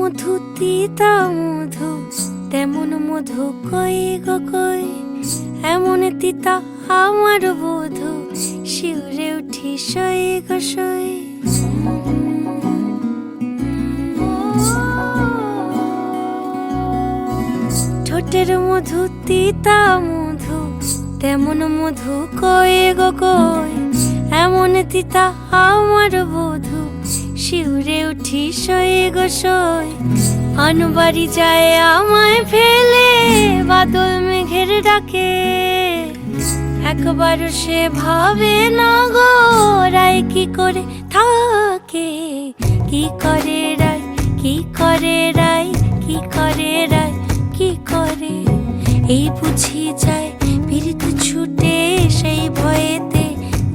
মধু তিতা মধু, তেমন মধু কই গো কই, এমন তিতা আমার বধু, শিউরে উঠি সই গো সই। ঠোঁটের মধু তিতা মধু, তেমন মধু কই গো কই, এমন তিতা আমার বধু, শিউরে উঠি সই গো সই। আনবাড়ি যায় আমায় ফেলে বাদল মেঘের ডাকে, একবার সে ভাবে না গো রায় কি করে থাকে। কি করে রায়, কি করে রায়, কি করে রায়, কি করে, এই বুঝি যায় পীড়িত ছুটে সেই ভয়েতে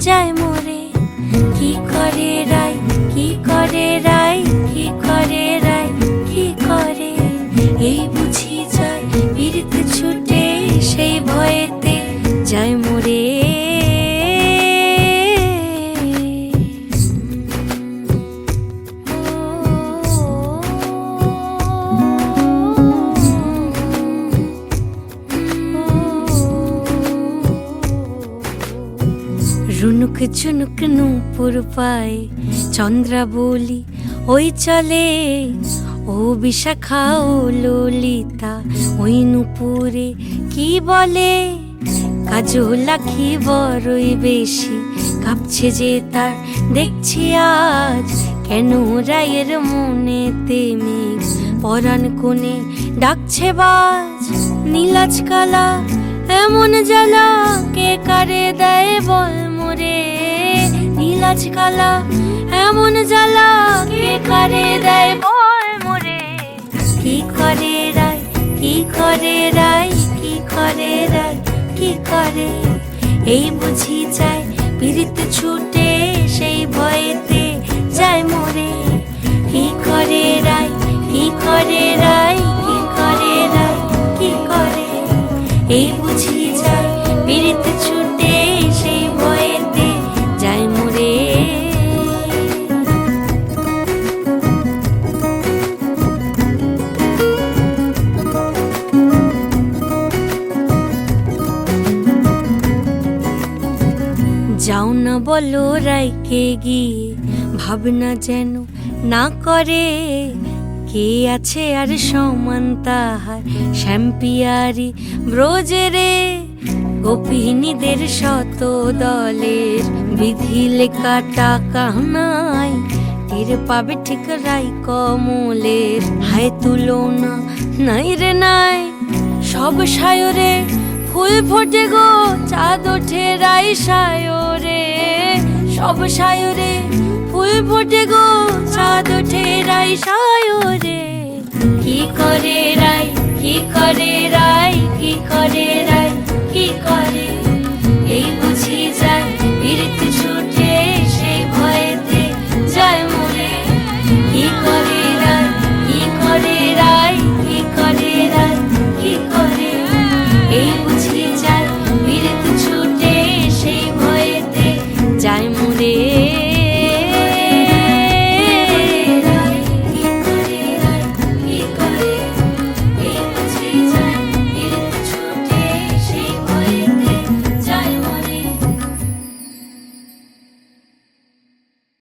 যায় মরে। কি করে রায়, কি করে রায়, কি করে রায়, কি করে, এই বুঝি যায় পীড়িত ছুটে সেই ভয়েতে যায় মরে। রুনুক ঝুনুক নূপুর পায় চন্দ্রা বলি ওই চলে, ও বিশাখা ও ললিতা ওই নূপুরে কি বলে। কাজল আঁখি বড়ই বেশি কাঁপছে যে তার দেখছি আজ, কেন রায়ের মনেতে মেঘ পরাণ কোণে ডাকছে বাজ। নীলাজ কালা এমন জ্বালা কে কারে দেয় বল মোরে, নীলাজ কালা এমন জ্বালা কে কারে দেয় বল মোরে। কি করে রায়, কি করে রায়, কি করে রায়, কি করে, এই বুঝি যায় পীড়িত ছুটে সেই ভয়েতে যায় মরে। কি করে রায়, কি করে রায়, কি করে রায়, কি করে, এই বুঝি যায় পীড়িত ছুটে সেই ভয়েতে যায় মরে। যাও না বলো রাইকে গিয়ে, ভাবনা যেন না করে, কে আছে আর সমান তাহার শ্যাম্পিয়ারি ব্রজেরে। গোপিনীদের শত দলের বিধি লেখা টাকা নাই, টের পাবে ঠিক রাই কমলের হায় তুলনা নাই রে নাই। সব সায়রে ফুল ফোটে গো চাঁদ ওঠে রাই সায়রে, সব সায়রে ফুল ফোটে গো চাঁদ ওঠে রাই সায়রে। কি করে রাই, কি করে রাই, কি করে